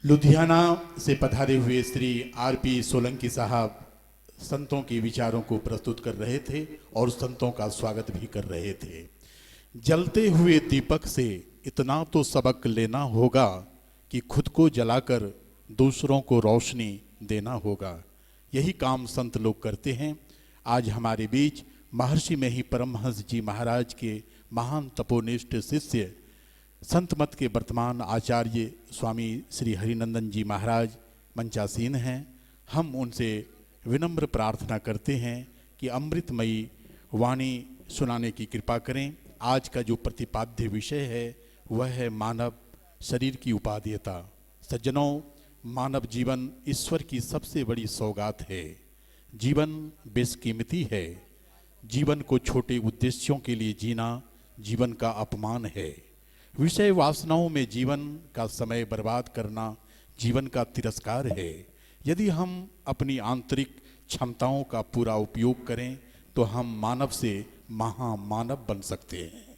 लुधियाना से पधारे हुए श्री आर.पी. सोलंकी साहब संतों के विचारों को प्रस्तुत कर रहे थे और संतों का स्वागत भी कर रहे थे। जलते हुए दीपक से इतना तो सबक लेना होगा कि खुद को जलाकर दूसरों को रोशनी देना होगा। यही काम संत लोग करते हैं। आज हमारे बीच महर्षि में ही परमहंस जी महाराज के महान तपोनिष्ठ शिष्य संत मत के वर्तमान आचार्य स्वामी श्री हरिनंदन जी महाराज मंचासीन हैं। हम उनसे विनम्र प्रार्थना करते हैं कि अमृतमयी वाणी सुनाने की कृपा करें। आज का जो प्रतिपाद्य विषय है वह है मानव शरीर की उपादेयता। सज्जनों, मानव जीवन ईश्वर की सबसे बड़ी सौगात है। जीवन बेशकीमती है। जीवन को छोटे उद्देश्यों के लिए जीना जीवन का अपमान है। विषय वासनाओं में जीवन का समय बर्बाद करना जीवन का तिरस्कार है। यदि हम अपनी आंतरिक क्षमताओं का पूरा उपयोग करें तो हम मानव से महामानव बन सकते हैं।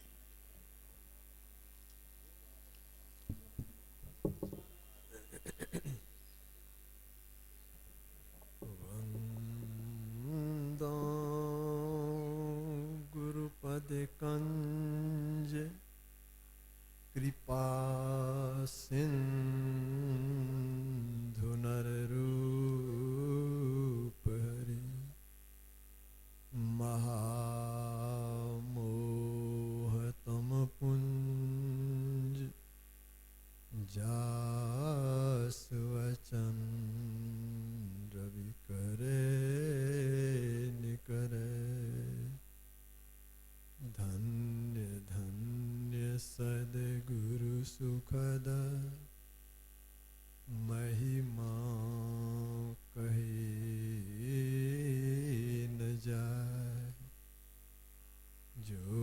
वंदो गुरुपद कंज कृपा सिंधु नर रूप हरि महामोह तम पुंज जास वचन रवि करे निकरे धन्य धन्य सद्गुरु सुखद महिमा कही न जाए। जो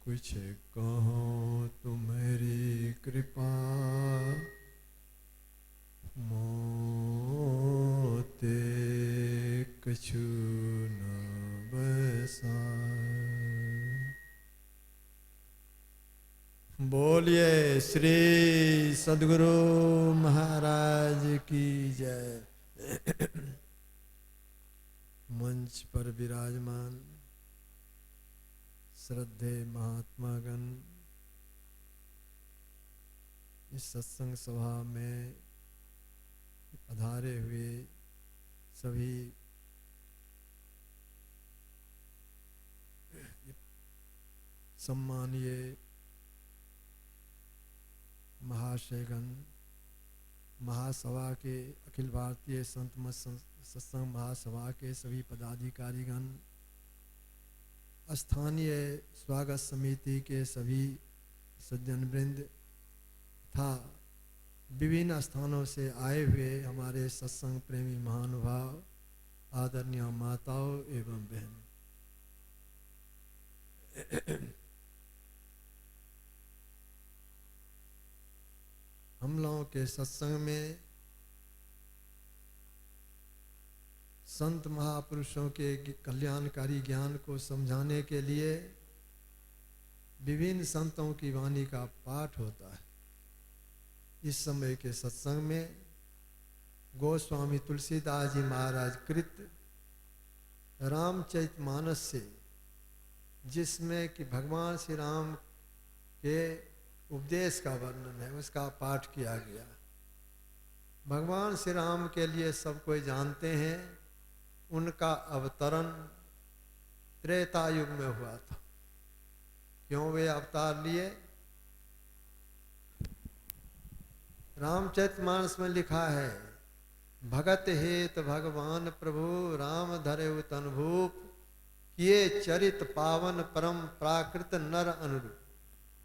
कुछ कहो तुम्हारी कृपा मोते कछु न बसाए। बोलिए श्री सद्गुरु महाराज की जय। मंच पर विराजमान श्रद्धे महात्मागण, इस सत्संग सभा में पधारे हुए सभी सम्मानीय महाशयगण, महासभा के अखिल भारतीय संत मत सत्संग महासभा के सभी पदाधिकारीगण, स्थानीय स्वागत समिति के सभी सज्जन वृंद तथा विभिन्न स्थानों से आए हुए हमारे सत्संग प्रेमी महानुभाव, आदरणीय माताओं एवं बहन, हम लोगों के सत्संग में संत महापुरुषों के कल्याणकारी ज्ञान को समझाने के लिए विभिन्न संतों की वाणी का पाठ होता है। इस समय के सत्संग में गोस्वामी तुलसीदास जी महाराज कृत रामचरितमानस से, जिसमें कि भगवान श्री राम के उपदेश का वर्णन है, उसका पाठ किया गया। भगवान श्री राम के लिए सब कोई जानते हैं, उनका अवतरण त्रेता युग में हुआ था। क्यों वे अवतार लिए? रामचरितमानस में लिखा है, भगत हेत भगवान प्रभु राम धरे तन भूप, किए चरित पावन परम प्राकृत नर अनुरूप।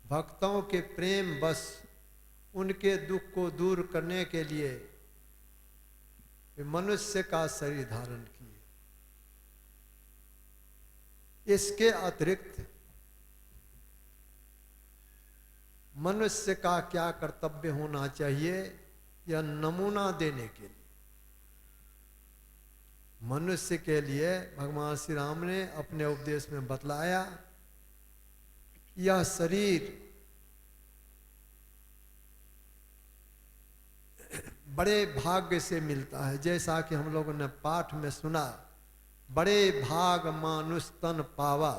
भक्तों के प्रेम बस उनके दुख को दूर करने के लिए वे मनुष्य का शरीर धारण किए। इसके अतिरिक्त मनुष्य का क्या कर्तव्य होना चाहिए, यह नमूना देने के लिए मनुष्य के लिए भगवान श्री राम ने अपने उपदेश में बतलाया। यह शरीर बड़े भाग्य से मिलता है। जैसा कि हम लोगों ने पाठ में सुना, बड़े भाग मानुष तन पावा,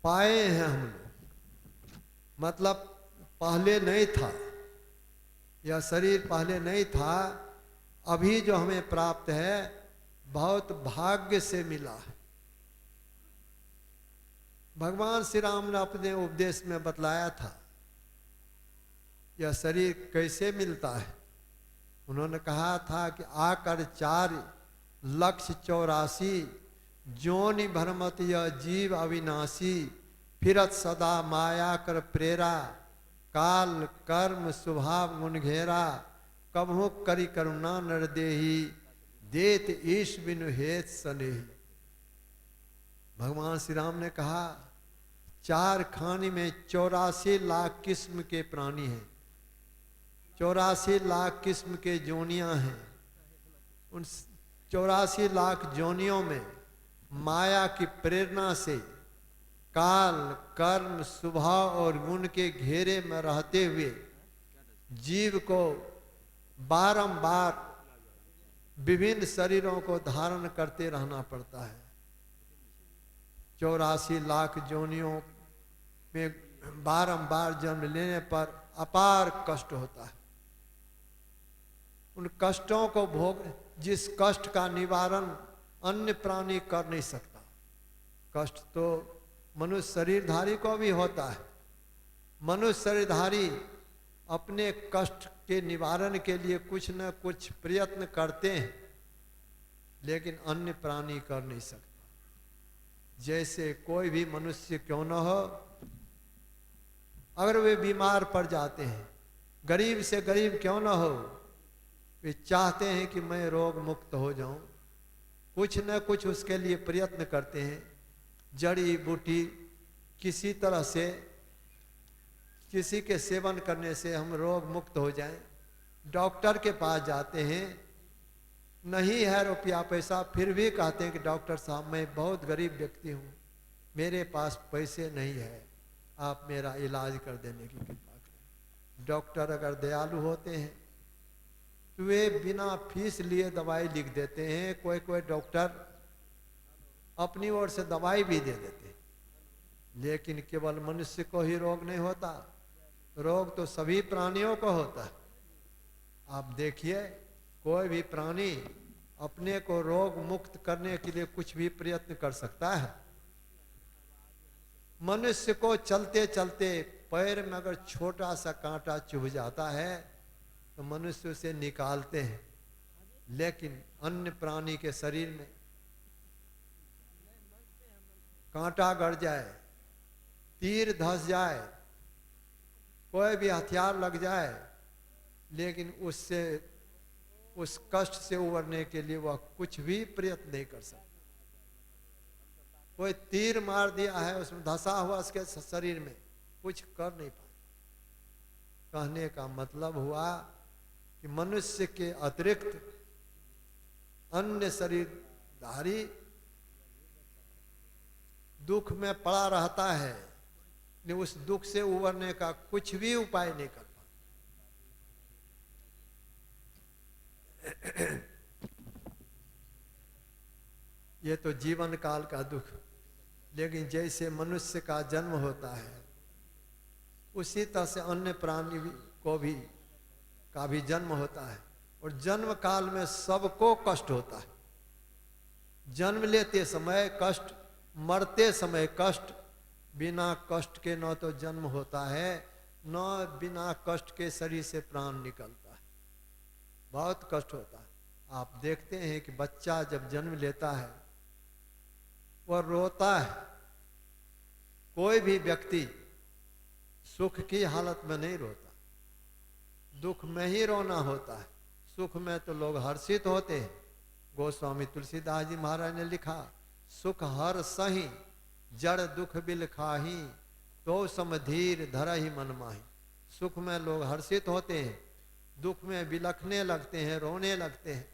पाए हैं हम लोग, मतलब पहले नहीं था, यह शरीर पहले नहीं था, अभी जो हमें प्राप्त है बहुत भाग्य से मिला है। भगवान श्री राम ने अपने उपदेश में बतलाया था यह शरीर कैसे मिलता है। उन्होंने कहा था कि आकर 4,84,00,000 जोनि भरमत यह जीव अविनाशी, फिरत सदा माया कर प्रेरा, काल कर्म स्वभाव गुण घेरा, कभू करी करुणा नर देही, देत ईश बिनु हेत सनेही। भगवान श्री राम ने कहा 4 खाने में 84 लाख किस्म के प्राणी हैं, 84 लाख किस्म के जोनियां हैं। उन 84 लाख जोनियों में माया की प्रेरणा से काल कर्म स्वभाव और गुण के घेरे में रहते हुए जीव को बारंबार विभिन्न शरीरों को धारण करते रहना पड़ता है। 84 लाख जोनियों में बारंबार जन्म लेने पर अपार कष्ट होता है। उन कष्टों को भोग, जिस कष्ट का निवारण अन्य प्राणी कर नहीं सकता। कष्ट तो मनुष्य शरीरधारी को भी होता है। मनुष्य शरीरधारी अपने कष्ट के निवारण के लिए कुछ न कुछ प्रयत्न करते हैं, लेकिन अन्य प्राणी कर नहीं सकता। जैसे कोई भी मनुष्य क्यों न हो, अगर वे बीमार पड़ जाते हैं, गरीब से गरीब क्यों न हो, वे चाहते हैं कि मैं रोग मुक्त हो जाऊं, कुछ न कुछ उसके लिए प्रयत्न करते हैं। जड़ी बूटी किसी तरह से, किसी के सेवन करने से हम रोग मुक्त हो जाएं। डॉक्टर के पास जाते हैं, नहीं है रुपया पैसा, फिर भी कहते हैं कि डॉक्टर साहब मैं बहुत गरीब व्यक्ति हूँ, मेरे पास पैसे नहीं है, आप मेरा इलाज कर देने की कृपा करें। डॉक्टर अगर दयालु होते हैं तो वे बिना फीस लिए दवाई लिख देते हैं। कोई कोई डॉक्टर अपनी ओर से दवाई भी दे देते हैं, लेकिन केवल मनुष्य को ही रोग नहीं होता, रोग तो सभी प्राणियों को होता है। आप देखिए, कोई भी प्राणी अपने को रोग मुक्त करने के लिए कुछ भी प्रयत्न कर सकता है। मनुष्य को चलते चलते पैर में अगर छोटा सा कांटा चुभ जाता है तो मनुष्य उसे निकालते हैं, लेकिन अन्य प्राणी के शरीर में कांटा गड़ जाए, तीर धंस जाए, कोई भी हथियार लग जाए, लेकिन उससे, उस कष्ट से उबरने के लिए वह कुछ भी प्रयत्न नहीं कर सकता। कोई तीर मार दिया है, उसमें धंसा हुआ उसके शरीर में, कुछ कर नहीं पाता। कहने का मतलब हुआ कि मनुष्य के अतिरिक्त अन्य शरीरधारी दुख में पड़ा रहता है, लेकिन उस दुख से उबरने का कुछ भी उपाय नहीं कर पाता। ये तो जीवन काल का दुख। लेकिन जैसे मनुष्य का जन्म होता है, उसी तरह से अन्य प्राणी को भी का भी जन्म होता है, और जन्म काल में सबको कष्ट होता है। जन्म लेते समय कष्ट, मरते समय कष्ट, बिना कष्ट के न तो जन्म होता है, न बिना कष्ट के शरीर से प्राण निकलता है। बहुत कष्ट होता है। आप देखते हैं कि बच्चा जब जन्म लेता है वह रोता है। कोई भी व्यक्ति सुख की हालत में नहीं रोता, दुख में ही रोना होता है। सुख में तो लोग हर्षित होते हैं। गोस्वामी तुलसीदास जी महाराज ने लिखा, सुख हर सही जड़ दुख बिल खाही, तो समधीर धर ही मन माही। सुख में लोग हर्षित होते हैं, दुख में बिलखने लगते हैं, रोने लगते हैं,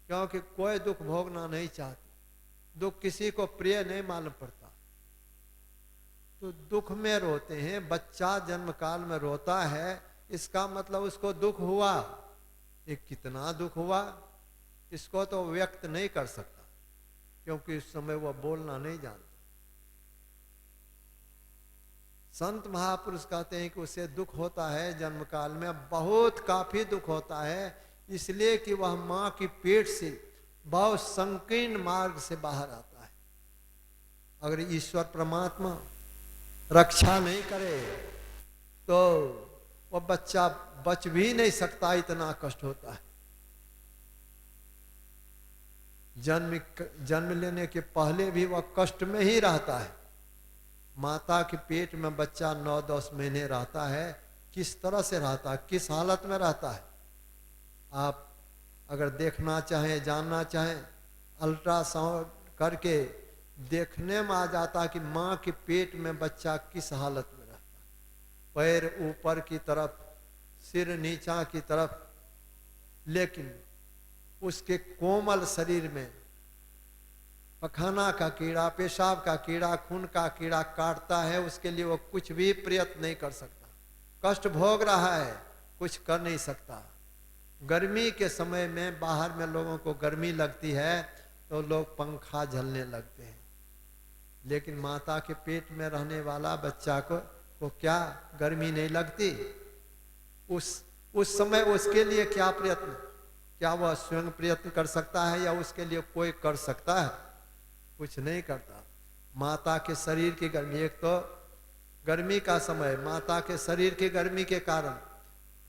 क्योंकि कोई दुख भोगना नहीं चाहते। दुख किसी को प्रिय नहीं मालूम पड़ता, तो दुख में रोते हैं। बच्चा जन्म काल में रोता है, इसका मतलब उसको दुख हुआ। ये कितना दुख हुआ इसको तो व्यक्त नहीं कर सकता, क्योंकि उस समय वह बोलना नहीं जानता। संत महापुरुष कहते हैं कि उसे दुख होता है जन्म काल में, बहुत काफी दुख होता है, इसलिए कि वह मां की पेट से बहुत संकीर्ण मार्ग से बाहर आता है। अगर ईश्वर परमात्मा रक्षा नहीं करे तो वह बच्चा बच भी नहीं सकता, इतना कष्ट होता है। जन्म लेने के पहले भी वह कष्ट में ही रहता है। माता के पेट में बच्चा 9-10 महीने रहता है, किस तरह से रहता है, किस हालत में रहता है। आप अगर देखना चाहें, जानना चाहें, अल्ट्रासाउंड करके देखने में आ जाता है कि माँ के पेट में बच्चा किस हालत में रहता है। पैर ऊपर की तरफ, सिर नीचा की तरफ, लेकिन उसके कोमल शरीर में पखाना का कीड़ा, पेशाब का कीड़ा, खून का कीड़ा काटता है, उसके लिए वो कुछ भी प्रयत्न नहीं कर सकता। कष्ट भोग रहा है, कुछ कर नहीं सकता। गर्मी के समय में बाहर में लोगों को गर्मी लगती है तो लोग पंखा झलने लगते हैं, लेकिन माता के पेट में रहने वाला बच्चा को क्या गर्मी नहीं लगती? उस समय उसके लिए क्या प्रयत्न, क्या वह स्वयं प्रयत्न कर सकता है या उसके लिए कोई कर सकता है? कुछ नहीं करता। माता के शरीर की गर्मी, एक तो गर्मी का समय, माता के शरीर की गर्मी के कारण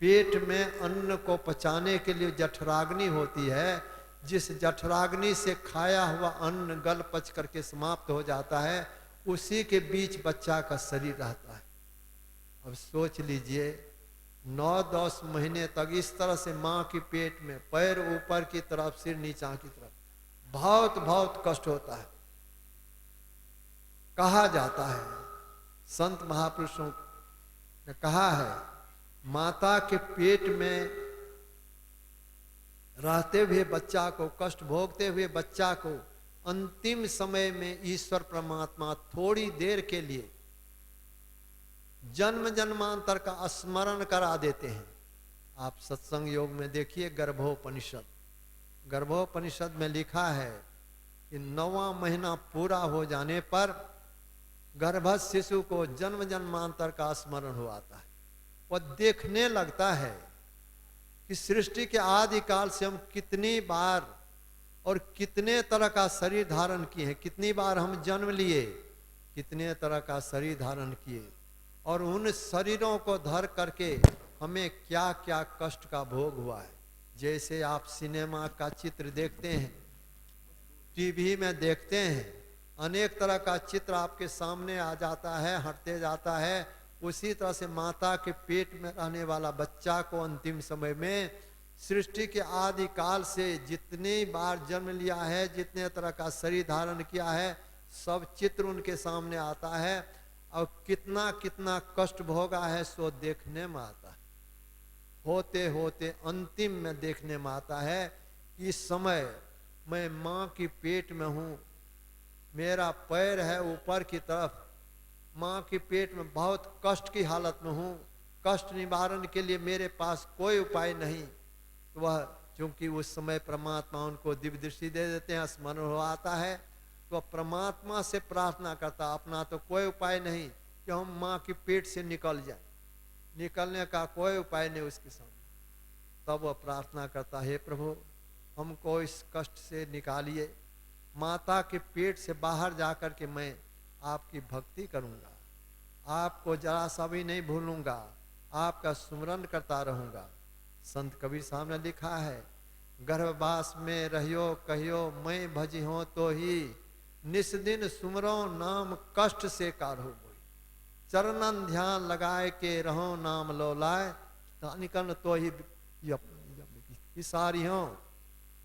पेट में अन्न को पचाने के लिए जठराग्नि होती है, जिस जठराग्नि से खाया हुआ अन्न गल पच करके समाप्त हो जाता है, उसी के बीच बच्चा का शरीर रहता है। अब सोच लीजिए 9-10 महीने तक इस तरह से माँ की पेट में, पैर ऊपर की तरफ, सिर नीचा की तरफ, बहुत बहुत कष्ट होता है। कहा जाता है, संत महापुरुषों ने कहा है, माता के पेट में रहते हुए बच्चा को, कष्ट भोगते हुए बच्चा को अंतिम समय में ईश्वर परमात्मा थोड़ी देर के लिए जन्म जन्मांतर का स्मरण करा देते हैं। आप सत्संग योग में देखिए, गर्भोपनिषद, गर्भोपनिषद में लिखा है कि 9वां महीना पूरा हो जाने पर गर्भस्थ शिशु को जन्म जन्मांतर का स्मरण हो आता है। वह देखने लगता है कि सृष्टि के आदि काल से हम कितनी बार और कितने तरह का शरीर धारण किए हैं, कितनी बार हम जन्म लिए, कितने तरह का शरीर धारण किए, और उन शरीरों को धर करके हमें क्या क्या कष्ट का भोग हुआ है। जैसे आप सिनेमा का चित्र देखते हैं, टीवी में देखते हैं, अनेक तरह का चित्र आपके सामने आ जाता है, हटते जाता है, उसी तरह से माता के पेट में रहने वाला बच्चा को अंतिम समय में सृष्टि के आदि काल से जितनी बार जन्म लिया है, जितने तरह का शरीर धारण किया है, सब चित्र उनके सामने आता है, और कितना कितना कष्ट भोगा है सो देखने में आता है। होते होते अंतिम में देखने में आता है कि इस समय मैं माँ की पेट में हूँ, मेरा पैर है ऊपर की तरफ, माँ के पेट में बहुत कष्ट की हालत में हूँ, कष्ट निवारण के लिए मेरे पास कोई उपाय नहीं। तो वह चूंकि उस समय परमात्मा उनको दिव्य दृष्टि दे देते हैं, स्मरण हो आता है, तो परमात्मा से प्रार्थना करता, अपना तो कोई उपाय नहीं कि हम माँ के पेट से निकल जाए, निकलने का कोई उपाय नहीं उसके सामने। तब वह प्रार्थना करता, हे प्रभु हमको इस कष्ट से निकालिए, माता के पेट से बाहर जाकर के मैं आपकी भक्ति करूंगा, आपको जरा सा भी नहीं भूलूंगा, आपका सुमरन करता रहूंगा। संत कबीर साहब ने लिखा है, गर्भवास में रहियो कहियो मैं भजी हो तो ही, निस दिन सुमरो नाम कष्ट से काढ़ो मोई, चरणन ध्यान लगाए के रहो नाम लो लाए, निकल तो ही सारी हो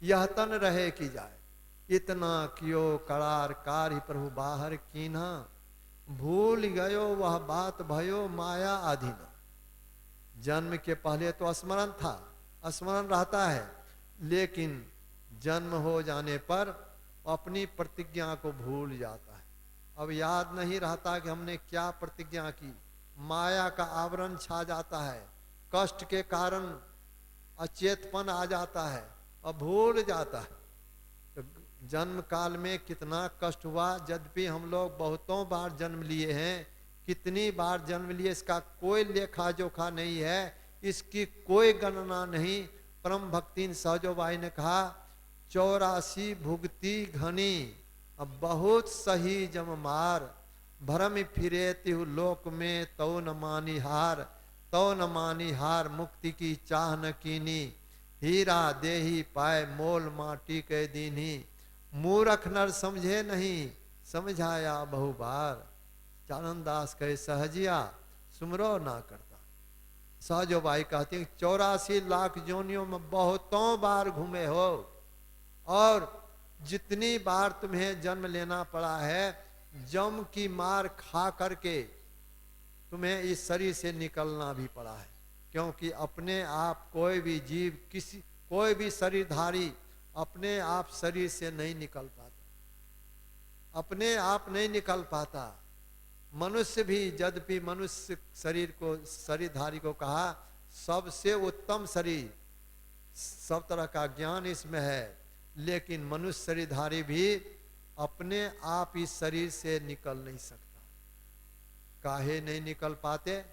यह तन रहे की जाए, इतना कियो करार कार ही प्रभु बाहर कीन्हा, भूल गयो वह बात भयो माया आधीना। जन्म के पहले तो स्मरण था, स्मरण रहता है, लेकिन जन्म हो जाने पर अपनी प्रतिज्ञा को भूल जाता है। अब याद नहीं रहता कि हमने क्या प्रतिज्ञा की, माया का आवरण छा जाता है, कष्ट के कारण अचेतपन आ जाता है और भूल जाता है। तो जन्म काल में कितना कष्ट हुआ, यद्यपि हम लोग बहुतों बार जन्म लिए हैं, कितनी बार जन्म लिए इसका कोई लेखा जोखा नहीं है, इसकी कोई गणना नहीं। परम भक्तिन सहजोबाई ने कहा 84 भुगती घनी अब बहुत सही जम मार, भरम फिरे तिहु लोक में तो न मानी हार, तो न मानी हार मुक्ति की चाह न कीनी, हीरा देही पाए मोल माटी के दीनी, मूरख नर समझे नहीं समझाया बहु बार, चानंदास कहे सहजिया सुमरो ना करता। सहजोबाई कहती है 84 लाख जोनियों में बहुतों बार घूमे हो, और जितनी बार तुम्हें जन्म लेना पड़ा है, जम की मार खा करके तुम्हें इस शरीर से निकलना भी पड़ा है। क्योंकि अपने आप कोई भी जीव, कोई भी शरीरधारी अपने आप शरीर से नहीं निकल पाता, अपने आप नहीं निकल पाता। मनुष्य भी, यद्यपि मनुष्य शरीर को, शरीरधारी को कहा सबसे उत्तम शरीर, सब तरह का ज्ञान इसमें है, लेकिन मनुष्य शरीरधारी भी अपने आप इस शरीर से निकल नहीं सकता। काहे नहीं निकल पाते?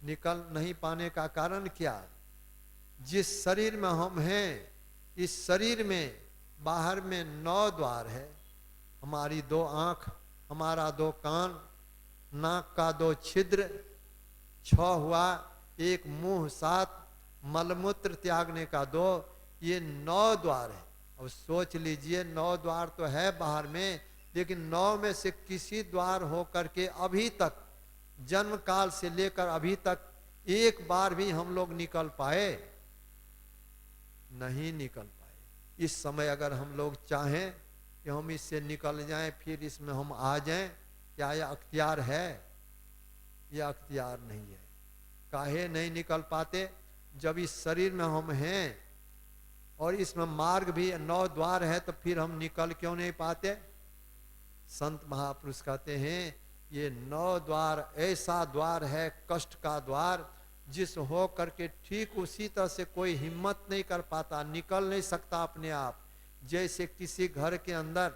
निकल नहीं पाने का कारण क्या? जिस शरीर में हम हैं, इस शरीर में बाहर में 9 द्वार है। हमारी 2 आंख, हमारा 2 कान, नाक का 2 छिद्र, 6 हुआ, 1 मुंह, 7 मलमूत्र त्यागने का 2, ये 9 द्वार है। अब सोच लीजिए 9 द्वार तो है बाहर में, लेकिन 9 में से किसी द्वार हो करके अभी तक, जन्म काल से लेकर अभी तक एक बार भी हम लोग निकल पाए? नहीं निकल पाए। इस समय अगर हम लोग चाहें कि हम इससे निकल जाएं, फिर इसमें हम आ जाएं, क्या यह अख्तियार है? यह अख्तियार नहीं है। काहे नहीं निकल पाते? जब इस शरीर में हम हैं और इसमें मार्ग भी 9 द्वार है, तो फिर हम निकल क्यों नहीं पाते? संत महापुरुष कहते हैं ये 9 द्वार ऐसा द्वार है, कष्ट का द्वार, जिस हो करके ठीक उसी तरह से कोई हिम्मत नहीं कर पाता, निकल नहीं सकता अपने आप। जैसे किसी घर के अंदर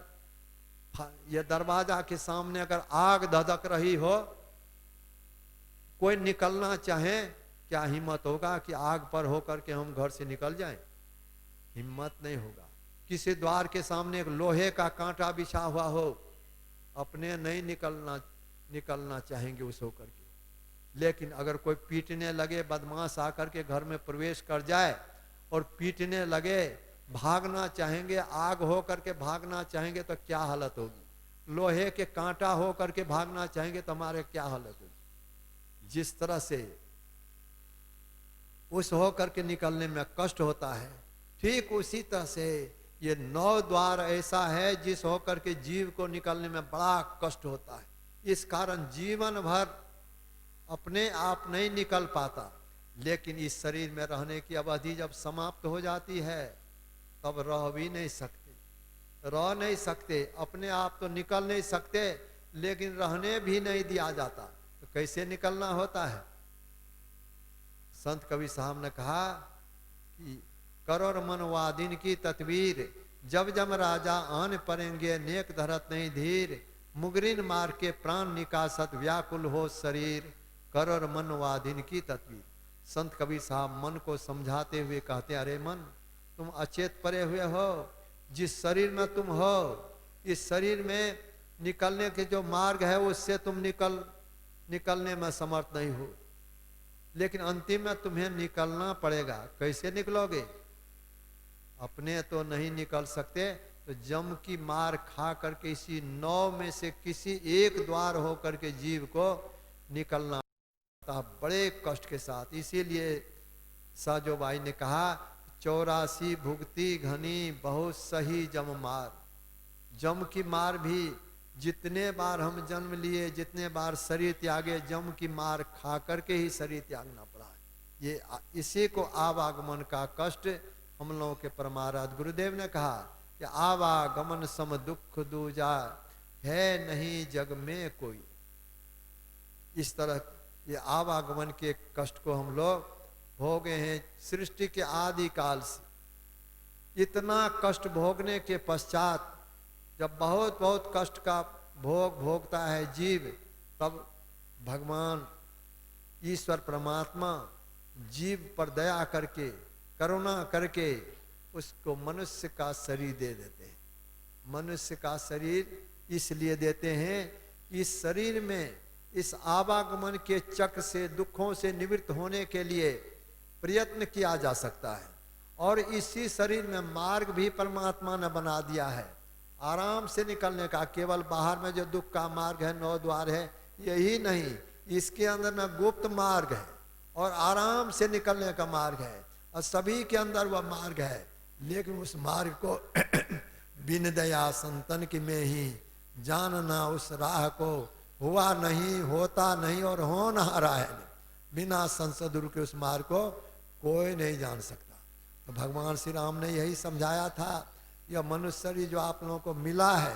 ये दरवाजा के सामने अगर आग धधक रही हो, कोई निकलना चाहे, क्या हिम्मत होगा कि आग पर होकर के हम घर से निकल जाएं? हिम्मत नहीं होगा। किसी द्वार के सामने एक लोहे का कांटा बिछा हुआ हो, अपने नहीं निकलना चाहेंगे उस होकर के। लेकिन अगर कोई पीटने लगे, बदमाश आकर के घर में प्रवेश कर जाए और पीटने लगे, भागना चाहेंगे, आग हो करके भागना चाहेंगे तो क्या हालत होगी? लोहे के कांटा हो करके भागना चाहेंगे तो हमारे क्या हालत होगी? जिस तरह से उस हो करके निकलने में कष्ट होता है, ठीक उसी तरह से ये 9 द्वार ऐसा है जिस होकर के जीव को निकलने में बड़ा कष्ट होता है। इस कारण जीवन भर अपने आप नहीं निकल पाता। लेकिन इस शरीर में रहने की अवधि जब समाप्त हो जाती है, तब रह भी नहीं सकते, अपने आप तो निकल नहीं सकते, लेकिन रहने भी नहीं दिया जाता। तो कैसे निकलना होता है? संत कवि साहब ने कहा कि करोड़ मनवादिन की तत्वीर, जब जब राजा आन परेंगे नेक धरत नहीं धीर, मुगरिन मार के प्राण निकासत व्याकुल हो शरीर, करोड़ मनवादिन की तत्वीर। संत कबीर साहब मन को समझाते हुए कहते, अरे मन, तुम अचेत परे हुए हो, जिस शरीर में तुम हो, इस शरीर में निकलने के जो मार्ग है उससे तुम निकलने में समर्थ नहीं हो, लेकिन अंतिम में तुम्हें निकलना पड़ेगा। कैसे निकलोगे? अपने तो नहीं निकल सकते, तो जम की मार खा करके इसी 9 में से किसी एक द्वार हो करके जीव को निकलना पड़ता, बड़े कष्ट के साथ। इसीलिए सहजोबाई ने कहा 84 भुगती घनी बहुत सही जम मार। जम की मार भी जितने बार हम जन्म लिए, जितने बार शरीर त्यागे, जम की मार खा करके ही शरीर त्यागना पड़ा है। ये इसी को आवागमन का कष्ट हम लोगों के परमाराध्य गुरुदेव ने कहा कि आवागमन सम दुख दूजा है नहीं जग में कोई। इस तरह ये आवागमन के कष्ट को हम लोग भोगे हैं सृष्टि के आदि काल से। इतना कष्ट भोगने के पश्चात जब बहुत बहुत कष्ट का भोग भोगता है जीव, तब भगवान ईश्वर परमात्मा जीव पर दया करके, करुणा करके उसको मनुष्य का शरीर दे देते हैं। मनुष्य का शरीर इसलिए देते हैं, इस शरीर में इस आवागमन के चक्र से, दुखों से निवृत्त होने के लिए प्रयत्न किया जा सकता है। और इसी शरीर में मार्ग भी परमात्मा ने बना दिया है आराम से निकलने का। केवल बाहर में जो दुख का मार्ग है, 9 द्वार है, यही नहीं, इसके अंदर में गुप्त मार्ग है और आराम से निकलने का मार्ग है, और सभी के अंदर वह मार्ग है। लेकिन उस मार्ग को बिन दया संतन की में ही जानना, उस राह को हुआ नहीं, होता नहीं और हो न रहा है। बिना संसदुर के उस मार्ग को कोई नहीं जान सकता। तो भगवान श्री राम ने यही समझाया था, यह मनुष्य शरीर जो आप लोगों को मिला है,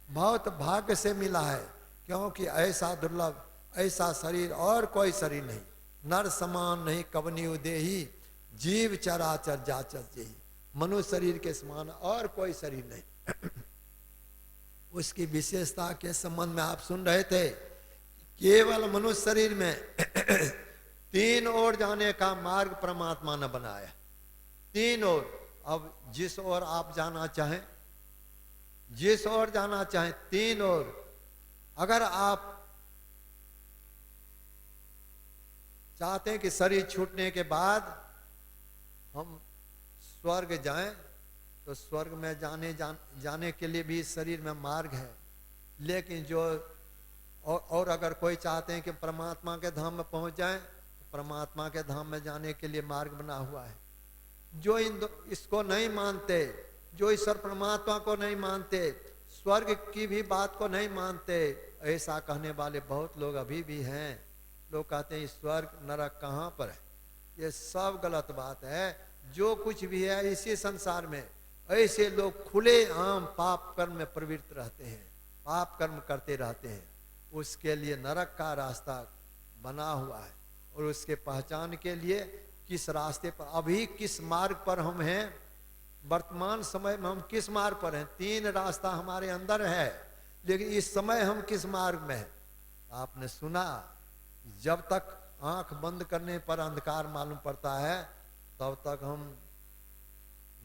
बहुत भाग्य से मिला है, क्योंकि ऐसा दुर्लभ, ऐसा शरीर और कोई शरीर नहीं, नर समान नहीं कवनी उदेही, जीव चराचर जाचर जेही। मनुष्य शरीर के समान और कोई शरीर नहीं। उसकी विशेषता के संबंध में आप सुन रहे थे, केवल मनुष्य शरीर में 3 ओर जाने का मार्ग परमात्मा ने बनाया, 3 ओर। अब जिस ओर आप जाना चाहें, जिस ओर जाना चाहें, 3 ओर। अगर आप चाहते हैं कि शरीर छूटने के बाद हम स्वर्ग जाएं, तो स्वर्ग में जाने के लिए भी शरीर में मार्ग है। लेकिन जो और अगर कोई चाहते हैं कि परमात्मा के धाम में पहुंच जाएं, तो परमात्मा के धाम में जाने के लिए मार्ग बना हुआ है। जो इसको नहीं मानते, जो ईश्वर परमात्मा को नहीं मानते, स्वर्ग की भी बात को नहीं मानते, ऐसा कहने वाले बहुत लोग अभी भी हैं। लोग कहते हैं स्वर्ग नरक कहाँ पर है। ये सब गलत बात है। जो कुछ भी है इसी संसार में, ऐसे लोग खुले आम पाप कर्म में प्रवृत्त रहते हैं, पाप कर्म करते रहते हैं। उसके लिए नरक का रास्ता बना हुआ है, और उसके पहचान के लिए किस रास्ते पर, अभी किस मार्ग पर हम हैं, वर्तमान समय में हम किस मार्ग पर हैं। 3 रास्ता हमारे अंदर है, लेकिन इस समय हम किस मार्ग में हैं। आपने सुना, जब तक आंख बंद करने पर अंधकार मालूम पड़ता है, तब तक हम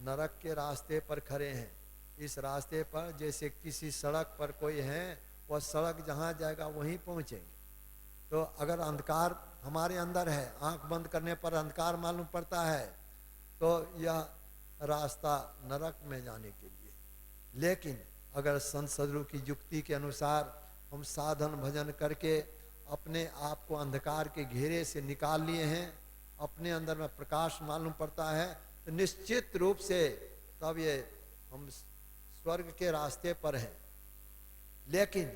नरक के रास्ते पर खड़े हैं। इस रास्ते पर जैसे किसी सड़क पर कोई है, वह सड़क जहाँ जाएगा वहीं पहुँचेंगे। तो अगर अंधकार हमारे अंदर है, आंख बंद करने पर अंधकार मालूम पड़ता है, तो यह रास्ता नरक में जाने के लिए। लेकिन अगर संत सदगुरु की युक्ति के अनुसार हम साधन भजन करके अपने आप को अंधकार के घेरे से निकाल लिए हैं, अपने अंदर में प्रकाश मालूम पड़ता है, तो निश्चित रूप से तब ये हम स्वर्ग के रास्ते पर हैं। लेकिन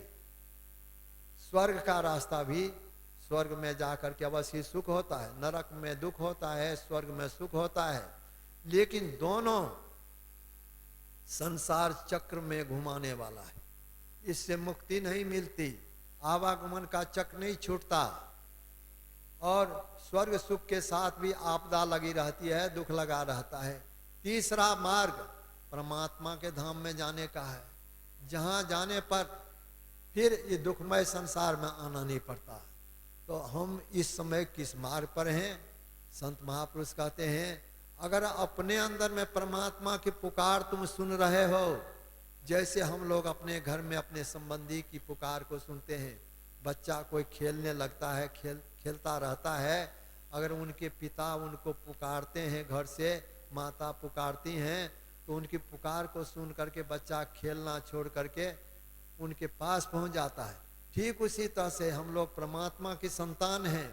स्वर्ग का रास्ता भी, स्वर्ग में जाकर के अवश्य ही सुख होता है, नरक में दुख होता है, स्वर्ग में सुख होता है। लेकिन दोनों संसार चक्र में घुमाने वाला है, इससे मुक्ति नहीं मिलती, आवागमन का चक्र नहीं छूटता। और स्वर्ग सुख के साथ भी आपदा लगी रहती है, दुख लगा रहता है। तीसरा मार्ग परमात्मा के धाम में जाने का है, जहाँ जाने पर फिर ये दुखमय संसार में आना नहीं पड़ता। तो हम इस समय किस मार्ग पर हैं? संत महापुरुष कहते हैं, अगर अपने अंदर में परमात्मा की पुकार तुम सुन रहे हो, जैसे हम लोग अपने घर में अपने संबंधी की पुकार को सुनते हैं। बच्चा कोई खेलने लगता है, खेलता रहता है, अगर उनके पिता उनको पुकारते हैं, घर से माता पुकारती हैं, तो उनकी पुकार को सुन करके बच्चा खेलना छोड़ करके उनके पास पहुंच जाता है। ठीक उसी तरह से हम लोग परमात्मा की संतान हैं,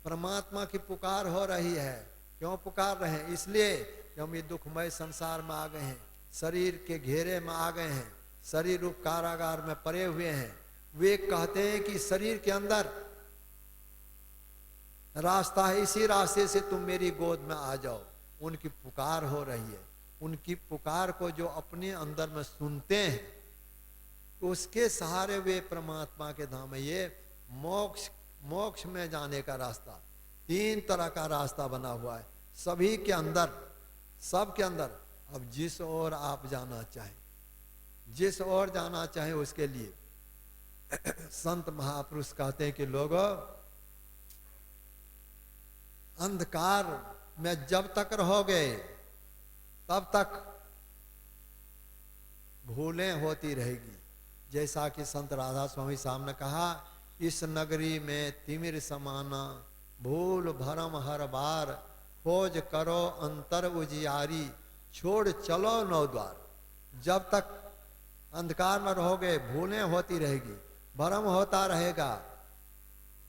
परमात्मा की पुकार हो रही है। क्यों पुकार रहे हैं? इसलिए कि हम ये दुखमय संसार में आ गए हैं, शरीर के घेरे में आ गए हैं, शरीर रूप कारागार में पड़े हुए हैं। वे कहते हैं कि शरीर के अंदर रास्ता है, इसी रास्ते से तुम मेरी गोद में आ जाओ। उनकी पुकार हो रही है। उनकी पुकार को जो अपने अंदर में सुनते हैं, तो उसके सहारे वे परमात्मा के धाम में, ये मोक्ष में जाने का रास्ता। 3 तरह का रास्ता बना हुआ है सभी के अंदर, सबके अंदर। अब जिस ओर आप जाना चाहें, जिस ओर जाना चाहें उसके लिए संत महापुरुष कहते हैं कि लोगों, अंधकार में जब तक रहोगे तब तक भूलें होती रहेगी। जैसा कि संत राधा स्वामी साहब ने कहा, इस नगरी में तिमिर समाना, भूल भरम हर बार, खोज करो अंतर उजियारी, छोड़ चलो नौ द्वार। जब तक अंधकार में रहोगे भूलें होती रहेगी, भरम होता रहेगा,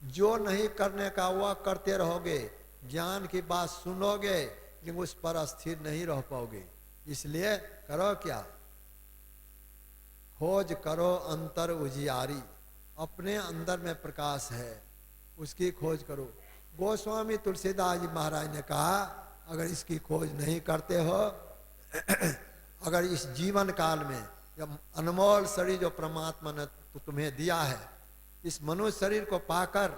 जो नहीं करने का वह करते रहोगे, ज्ञान की बात सुनोगे लेकिन उस पर स्थिर नहीं रह पाओगे। इसलिए करो क्या, खोज करो अंतर उजियारी, अपने अंदर में प्रकाश है उसकी खोज करो। गोस्वामी तुलसीदास जी महाराज ने कहा, अगर इसकी खोज नहीं करते हो अगर इस जीवन काल में जब अनमोल शरीर जो परमात्मा ने तो तुम्हें दिया है, इस मनुष्य शरीर को पाकर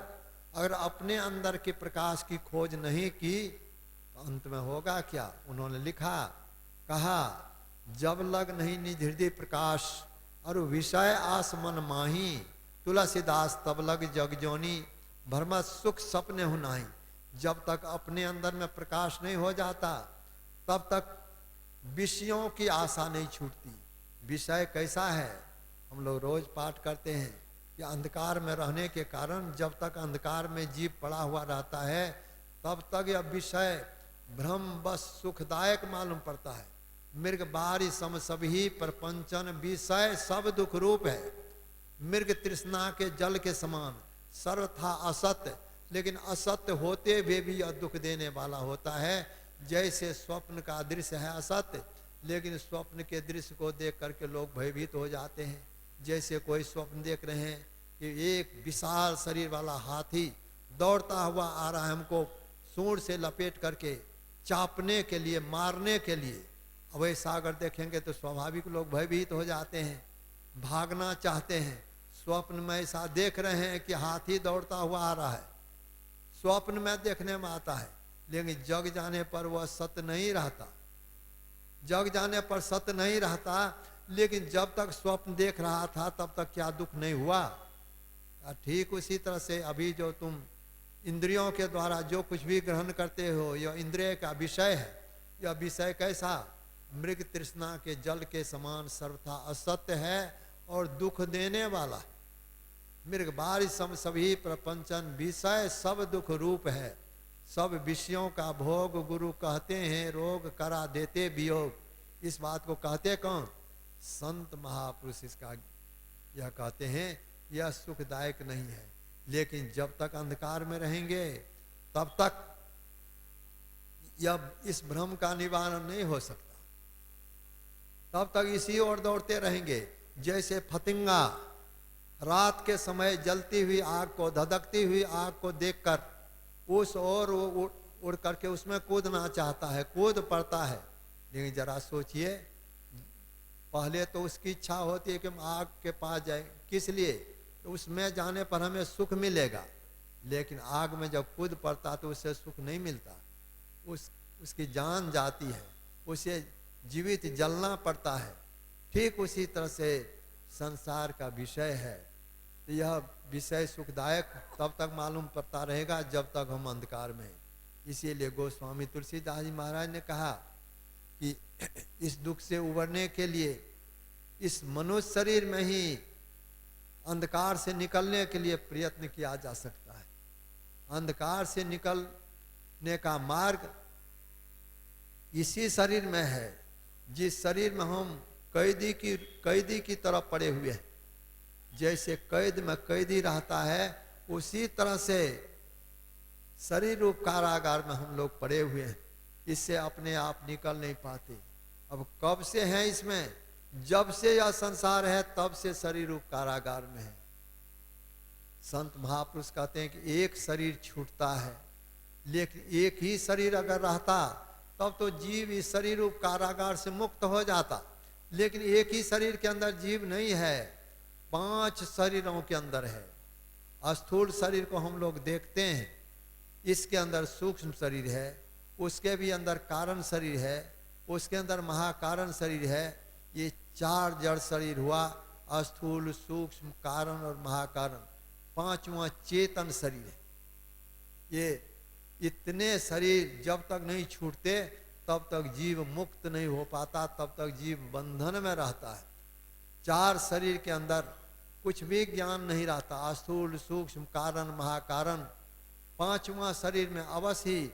अगर अपने अंदर के प्रकाश की खोज नहीं की तो अंत में होगा क्या। उन्होंने लिखा, कहा, जब लग नहीं निज हृदय प्रकाश, और विषय आस मन माही, तुलसीदास तब लग जग जोनी, भ्रम सुख सपने हो नाही। जब तक अपने अंदर में प्रकाश नहीं हो जाता तब तक विषयों की आशा नहीं छूटती। विषय कैसा है, हम लोग रोज पाठ करते हैं कि अंधकार में रहने के कारण जब तक अंधकार में जीव पड़ा हुआ रहता है तब तक यह विषय भ्रम बस सुखदायक मालूम पड़ता है। मृग बारी सम सभी प्रपंचन, विषय सब दुख रूप है। मृग तृष्णा के जल के समान सर्वथा असत्य, लेकिन असत्य होते हुए भी यह दुख देने वाला होता है। जैसे स्वप्न का दृश्य है असत्य, लेकिन स्वप्न के दृश्य को देख करके लोग भयभीत हो जाते हैं। जैसे कोई स्वप्न देख रहे हैं कि एक विशाल शरीर वाला हाथी दौड़ता हुआ आ रहा है, हमको सूंड से लपेट करके चापने के लिए, मारने के लिए। अब ऐसा अगर देखेंगे तो स्वाभाविक लोग भयभीत हो जाते हैं, भागना चाहते हैं। स्वप्न में ऐसा देख रहे हैं कि हाथी दौड़ता हुआ आ रहा है, स्वप्न में देखने में आता है, लेकिन जग जाने पर वह सत्य नहीं रहता। जग जाने पर सत्य नहीं रहता, लेकिन जब तक स्वप्न देख रहा था तब तक क्या दुख नहीं हुआ। ठीक उसी तरह से अभी जो तुम इंद्रियों के द्वारा जो कुछ भी ग्रहण करते हो, यह इंद्रिय का विषय है। यह विषय कैसा, मृग तृष्णा के जल के समान सर्वथा असत्य है और दुख देने वाला है। मृग बारी सम सभी प्रपंचन, विषय सब दुख रूप है। सब विषयों का भोग गुरु कहते हैं, रोग करा देते वियोग। इस बात को कहते कौन, संत महापुरुष। इसका यह कहते हैं यह सुखदायक नहीं है, लेकिन जब तक अंधकार में रहेंगे तब तक यह इस भ्रम का निवारण नहीं हो सकता। तब तक इसी ओर दौड़ते रहेंगे। जैसे फतिंगा रात के समय जलती हुई आग को, धधकती हुई आग को देखकर उस ओर उड़ करके उसमें कूदना चाहता है, कूद पड़ता है। लेकिन जरा सोचिए, पहले तो उसकी इच्छा होती है कि हम आग के पास जाए, किस लिए, तो उसमें जाने पर हमें सुख मिलेगा। लेकिन आग में जब कूद पड़ता तो उससे सुख नहीं मिलता, उसकी जान जाती है, उसे जीवित जलना पड़ता है। ठीक उसी तरह से संसार का विषय है। तो यह विषय सुखदायक तब तक मालूम पड़ता रहेगा जब तक हम अंधकार में हैं। इसीलिए गोस्वामी तुलसीदास जी महाराज ने कहा कि इस दुख से उबरने के लिए इस मनुष्य शरीर में ही अंधकार से निकलने के लिए प्रयत्न किया जा सकता है। अंधकार से निकलने का मार्ग इसी शरीर में है, जिस शरीर में हम कैदी की तरह पड़े हुए हैं। जैसे कैद में कैदी रहता है, उसी तरह से शरीर रूप कारागार में हम लोग पड़े हुए हैं। इससे अपने आप निकल नहीं पाते। अब कब से हैं इसमें, जब से यह संसार है तब से शरीर रूप कारागार में है। संत महापुरुष कहते हैं कि एक शरीर छूटता है, लेकिन एक ही शरीर अगर रहता तब तो जीव इस शरीर रूप कारागार से मुक्त हो जाता। लेकिन एक ही शरीर के अंदर जीव नहीं है, 5 शरीरों के अंदर है। स्थूल शरीर को हम लोग देखते हैं, इसके अंदर सूक्ष्म शरीर है, उसके भी अंदर कारण शरीर है, उसके अंदर महाकारण शरीर है। ये 4 जड़ शरीर हुआ, स्थूल, सूक्ष्म, कारण और महाकारण। 5वां चेतन शरीर है। ये इतने शरीर जब तक नहीं छूटते तब तक जीव मुक्त नहीं हो पाता, तब तक जीव बंधन में रहता है। 4 शरीर के अंदर कुछ भी ज्ञान नहीं रहता, स्थूल, सूक्ष्म, कारण, महाकारण। 5वां शरीर में अवश्य ही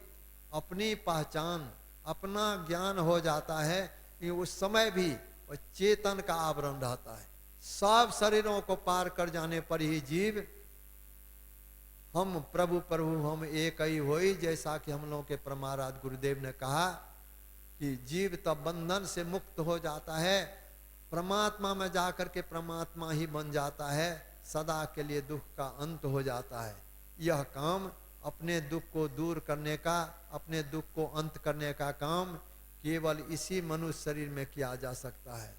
अपनी पहचान, अपना ज्ञान हो जाता है कि उस समय भी वो चेतन का आवरण रहता है। सब शरीरों को पार कर जाने पर ही जीव हम प्रभु हम एक ही होई, जैसा कि हम लोगों के परमाराध्य गुरुदेव ने कहा कि जीव तब बंधन से मुक्त हो जाता है, परमात्मा में जाकर के परमात्मा ही बन जाता है, सदा के लिए दुख का अंत हो जाता है। यह काम अपने दुख को दूर करने का, अपने दुख को अंत करने का काम केवल इसी मनुष्य शरीर में किया जा सकता है।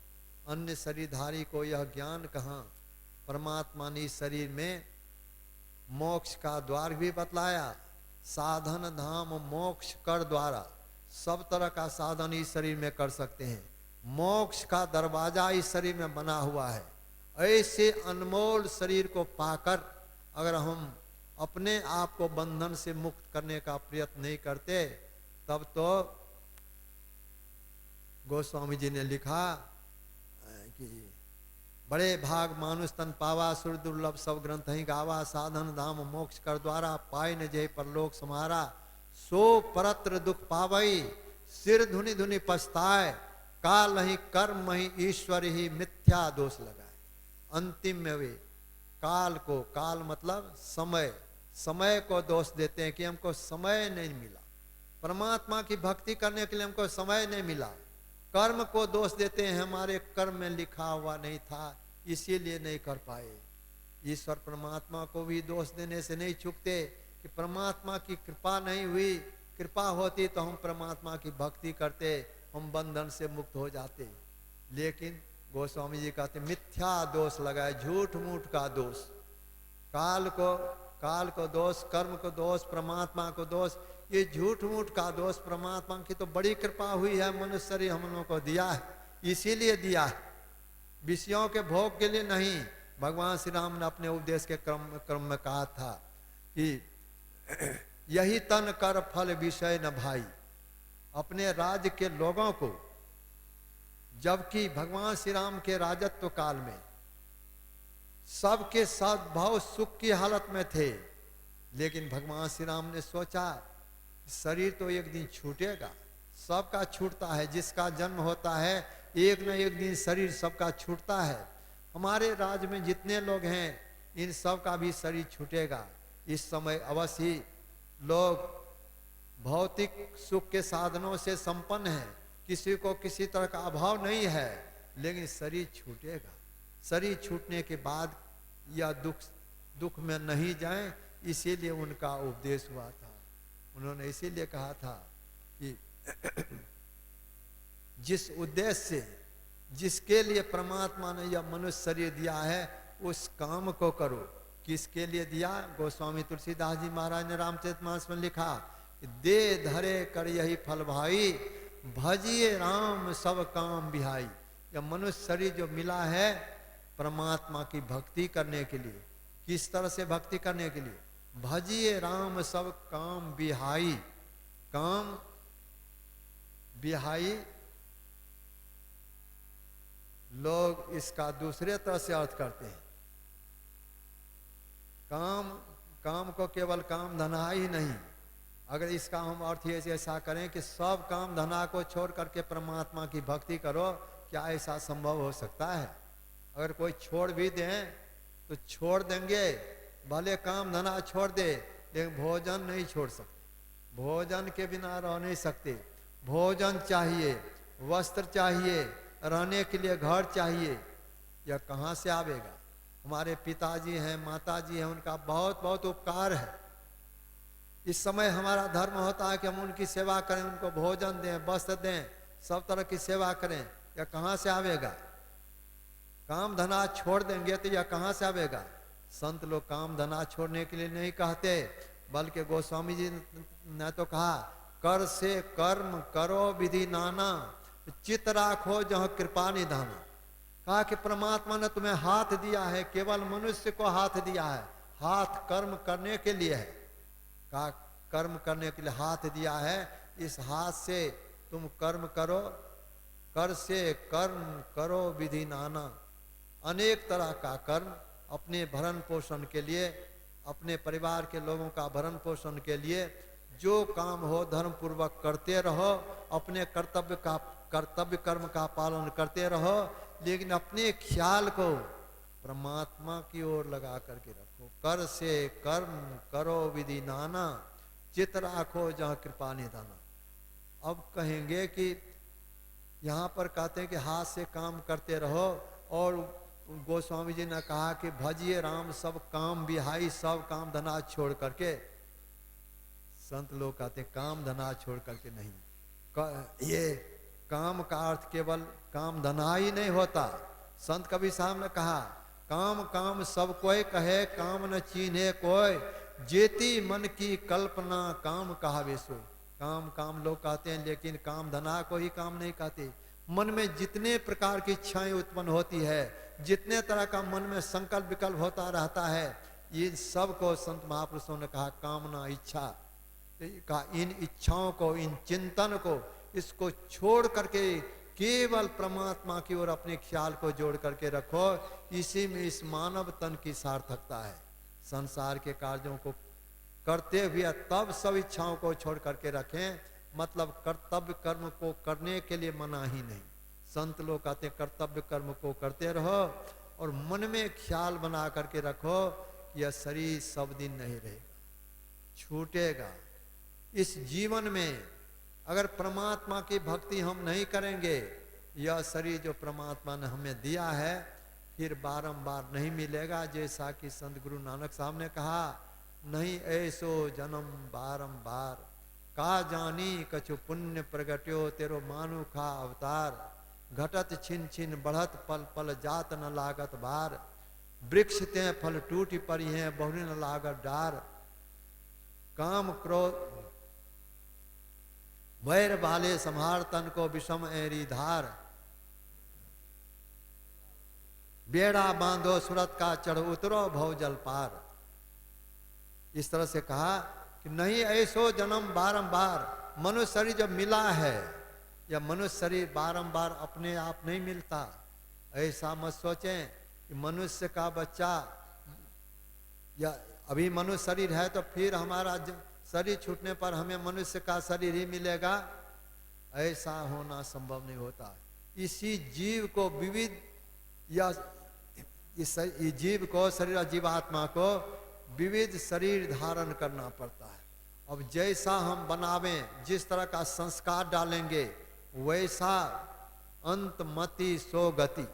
अन्य शरीरधारी को यह ज्ञान कहाँ। परमात्मा ने इस शरीर में मोक्ष का द्वार भी बतलाया, साधन धाम मोक्ष कर द्वारा। सब तरह का साधन इस शरीर में कर सकते हैं, मोक्ष का दरवाजा इस शरीर में बना हुआ है। ऐसे अनमोल शरीर को पाकर अगर हम अपने आप को बंधन से मुक्त करने का प्रयत्न नहीं करते, तब तो गोस्वामी जी ने लिखा कि बड़े भाग मानुष तन पावा, सुर दुर्लभ सब ग्रंथ ही गावा, साधन धाम मोक्ष कर द्वारा, पाई न जय परलोक समारा, सो परत्र दुख पावई, सिर धुनि धुनि पछताए, काल ही कर्म ही ईश्वर ही मिथ्या दोष लगाए। अंतिम में वे काल को, काल मतलब समय, समय को दोष देते हैं कि हमको समय नहीं मिला, परमात्मा की भक्ति करने के लिए हमको समय नहीं मिला। कर्म को दोष देते हैं, हमारे कर्म में लिखा हुआ नहीं था इसीलिए नहीं कर पाए। ईश्वर परमात्मा को भी दोष देने से नहीं चूकते कि परमात्मा की कृपा नहीं हुई, कृपा होती तो हम परमात्मा की भक्ति करते, हम बंधन से मुक्त हो जाते। लेकिन गोस्वामी जी कहते मिथ्या दोष लगाए, झूठ मूठ का दोष, काल को दोष, कर्म को दोष, परमात्मा को दोष, ये झूठ मूठ का दोष। परमात्मा की तो बड़ी कृपा हुई है, मनुष्य शरीर हम लोगों को दिया है, इसीलिए दिया है, विषयों के भोग के लिए नहीं। भगवान श्री राम ने अपने उपदेश के क्रम में कहा था कि यही तन कर फल विषय न भाई, अपने राज्य के लोगों को, जबकि भगवान श्री राम के राजत्व काल में सबके साथ बहुत सुख की हालत में थे, लेकिन भगवान श्री राम ने सोचा शरीर तो एक दिन छूटेगा, सबका छूटता है, जिसका जन्म होता है एक न एक दिन शरीर सबका छूटता है। हमारे राज्य में जितने लोग हैं इन सब का भी शरीर छूटेगा। इस समय अवश्य ही लोग भौतिक सुख के साधनों से संपन्न हैं, किसी को किसी तरह का अभाव नहीं है, लेकिन शरीर छूटेगा। शरीर छूटने के बाद यह दुख में नहीं जाएं, इसीलिए उनका उपदेश हुआ था। उन्होंने इसीलिए कहा था कि जिस उद्देश्य से, जिसके लिए परमात्मा ने यह मनुष्य शरीर दिया है उस काम को करो। किसके लिए दिया? गोस्वामी तुलसीदास जी महाराज ने रामचरितमानस में लिखा, दे धरे कर यही फल भाई, भजिए राम सब काम बिहाई। यह मनुष्य शरीर जो मिला है परमात्मा की भक्ति करने के लिए। किस तरह से भक्ति करने के लिए? भजिए राम सब काम बिहाई। काम बिहाई लोग इसका दूसरे तरह से अर्थ करते हैं। काम को केवल काम धना ही नहीं, अगर इसका हम अर्थ ऐसा करें कि सब काम धना को छोड़ करके परमात्मा की भक्ति करो, क्या ऐसा संभव हो सकता है? अगर कोई छोड़ भी दें तो छोड़ देंगे, भले काम धना छोड़ दे, लेकिन भोजन नहीं छोड़ सकते। भोजन के बिना रह नहीं सकते। भोजन चाहिए, वस्त्र चाहिए, रहने के लिए घर चाहिए। यह कहाँ से आवेगा? हमारे पिताजी हैं, माताजी हैं, उनका बहुत बहुत उपकार है। इस समय हमारा धर्म होता है कि हम उनकी सेवा करें, उनको भोजन दें, वस्त्र दें, सब तरह की सेवा करें। यह कहाँ से आवेगा? काम धना छोड़ देंगे तो यह कहाँ से आवेगा? संत लोग काम धना छोड़ने के लिए नहीं कहते, बल्कि गोस्वामी जी ने तो कहा कर से कर्म करो विधि नाना, चित राखो जहाँ कृपा निधाना। कहा कि परमात्मा ने तुम्हें हाथ दिया है, केवल मनुष्य को हाथ दिया है, हाथ कर्म करने के लिए है। कहा कर्म करने के लिए हाथ दिया है, इस हाथ से तुम कर्म करो। कर से कर्म करो विधि नाना, अनेक तरह का कर्म अपने भरण पोषण के लिए, अपने परिवार के लोगों का भरण पोषण के लिए जो काम हो धर्म पूर्वक करते रहो, अपने कर्तव्य कर्म का पालन करते रहो, लेकिन अपने ख्याल को परमात्मा की ओर लगा करके रखो। कर से कर्म करो विधि नाना, चित राखो जहाँ कृपा निधाना। अब कहेंगे कि यहाँ पर कहते हैं कि हाथ से काम करते रहो, और गोस्वामी जी ने कहा कि भजिए राम सब काम बिहाई, सब काम धना छोड़ करके। संत लोग कहते हैं काम धना छोड़ करके नहीं, ये काम का अर्थ केवल काम धना ही नहीं होता। संत कबीर साहब ने कहा काम काम सब कोई कहे, काम न चीन्हे कोई, जेती मन की कल्पना काम कहावे सोई। काम काम लोग कहते हैं, लेकिन काम धना को ही काम नहीं कहते। मन में जितने प्रकार की इच्छाएं उत्पन्न होती है, जितने तरह का मन में संकल्प विकल्प होता रहता है, इन सब को संत महापुरुषों ने कहा कामना इच्छा का, इन इच्छाओं को, इन चिंतन को, इसको छोड़ करके केवल परमात्मा की ओर अपने ख्याल को जोड़ करके रखो। इसी में इस मानव तन की सार्थकता है। संसार के कार्यों को करते हुए तब सब इच्छाओं को छोड़ करके रखें, मतलब कर्तव्य कर्म को करने के लिए मना ही नहीं। संत लोग कहते हैं कर्तव्य कर्म को करते रहो, और मन में ख्याल बना करके रखो कि यह शरीर सब दिन नहीं रहेगा, छूटेगा। इस जीवन में अगर परमात्मा की भक्ति हम नहीं करेंगे, यह शरीर जो परमात्मा ने हमें दिया है फिर बारंबार नहीं मिलेगा। जैसा कि संत गुरु नानक साहब ने कहा, नहीं ऐसो जन्म बारंबार, का जानी कछु पुण्य प्रगट्यो तेरो मानु खा अवतार, घटत छिन छिन बढ़त पल पल जात न लागत बार, वृक्ष ते फल टूटी पड़ी हैं बहुरी न लागत डार, काम क्रोध वैर वाले संहार तन को विषम एरी धार, बेड़ा बांधो सूरत का चढ़ उतरो भव जल पार। इस तरह से कहा कि नहीं ऐसो जन्म बारंबार, मनुष्य शरीर जब मिला है, या मनुष्य शरीर बारंबार अपने आप नहीं मिलता। ऐसा मत सोचें कि मनुष्य का बच्चा, या अभी मनुष्य शरीर है तो फिर हमारा शरीर छूटने पर हमें मनुष्य का शरीर ही मिलेगा, ऐसा होना संभव नहीं होता। इसी जीव को विविध, या इस जीव को, शरीर जीवात्मा को विविध शरीर धारण करना पड़ता है। अब जैसा हम बनावें, जिस तरह का संस्कार डालेंगे, वैसा अंत मति सो गति।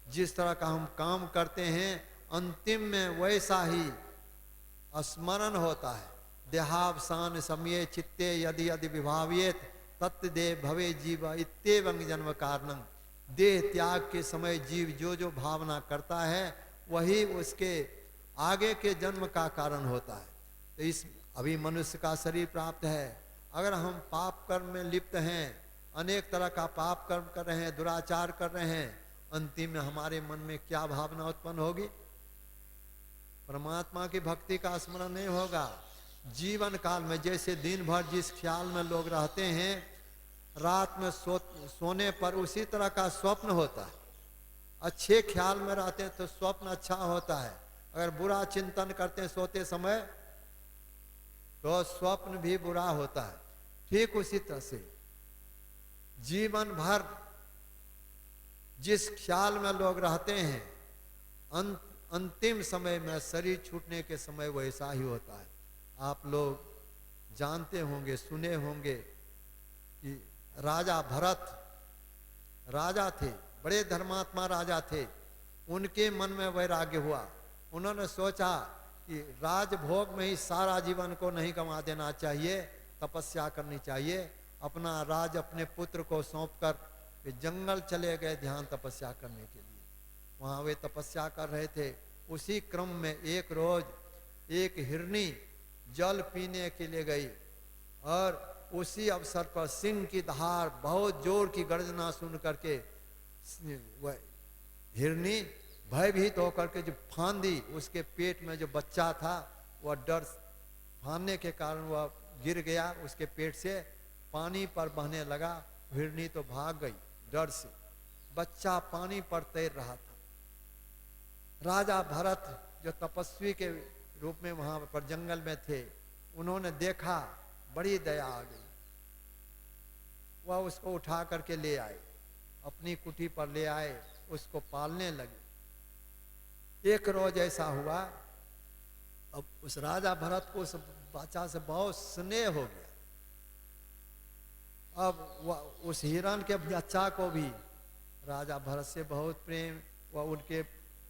जिस तरह का हम काम करते हैं, अंतिम में वैसा ही स्मरण होता है। देहावसान समय चित्ते यदि यदि विभावियत तत्देव भवे जीव इत्येवं जन्म कारणं। देह त्याग के समय जीव जो जो भावना करता है, वही उसके आगे के जन्म का कारण होता है। तो इस अभी मनुष्य का शरीर प्राप्त है, अगर हम पाप कर्म में लिप्त हैं, अनेक तरह का पाप कर्म कर रहे हैं, दुराचार कर रहे हैं, अंतिम में हमारे मन में क्या भावना उत्पन्न होगी? परमात्मा की भक्ति का स्मरण नहीं होगा। जीवन काल में जैसे दिन भर जिस ख्याल में लोग रहते हैं, रात में सोने पर उसी तरह का स्वप्न होता है। अच्छे ख्याल में रहते हैं तो स्वप्न अच्छा होता है, अगर बुरा चिंतन करते हैं सोते समय तो स्वप्न भी बुरा होता है। ठीक उसी तरह से जीवन भर जिस ख्याल में लोग रहते हैं, अंतिम समय में शरीर छूटने के समय वैसा ही होता है। आप लोग जानते होंगे, सुने होंगे कि राजा भरत राजा थे, बड़े धर्मात्मा राजा थे। उनके मन में वैराग्य हुआ। उन्होंने सोचा कि राजभोग में ही सारा जीवन को नहीं गंवा देना चाहिए, तपस्या करनी चाहिए। अपना राज अपने पुत्र को सौंपकर वे जंगल चले गए ध्यान तपस्या करने के लिए। वहाँ वे तपस्या कर रहे थे। उसी क्रम में एक रोज एक हिरनी जल पीने के लिए गई और उसी अवसर पर सिंह की धार बहुत जोर की गर्जना सुन करके वह हिरनी भयभीत होकर के जो फांदी, उसके पेट में जो बच्चा था वह डर फांदने के कारण वह गिर गया, उसके पेट से पानी पर बहने लगा। हिरनी तो भाग गई डर से, बच्चा पानी पर तैर रहा था। राजा भरत जो तपस्वी के रूप में वहां पर जंगल में थे, उन्होंने देखा, बड़ी दया आ गई। वह उसको उठा करके ले आए, अपनी कुटी पर ले आए, उसको पालने लगे। एक रोज ऐसा हुआ, अब उस राजा भरत को उस बच्चा से बहुत स्नेह हो गया। अब वह उस हिरण के बच्चा को भी राजा भरत से बहुत प्रेम, वह उनके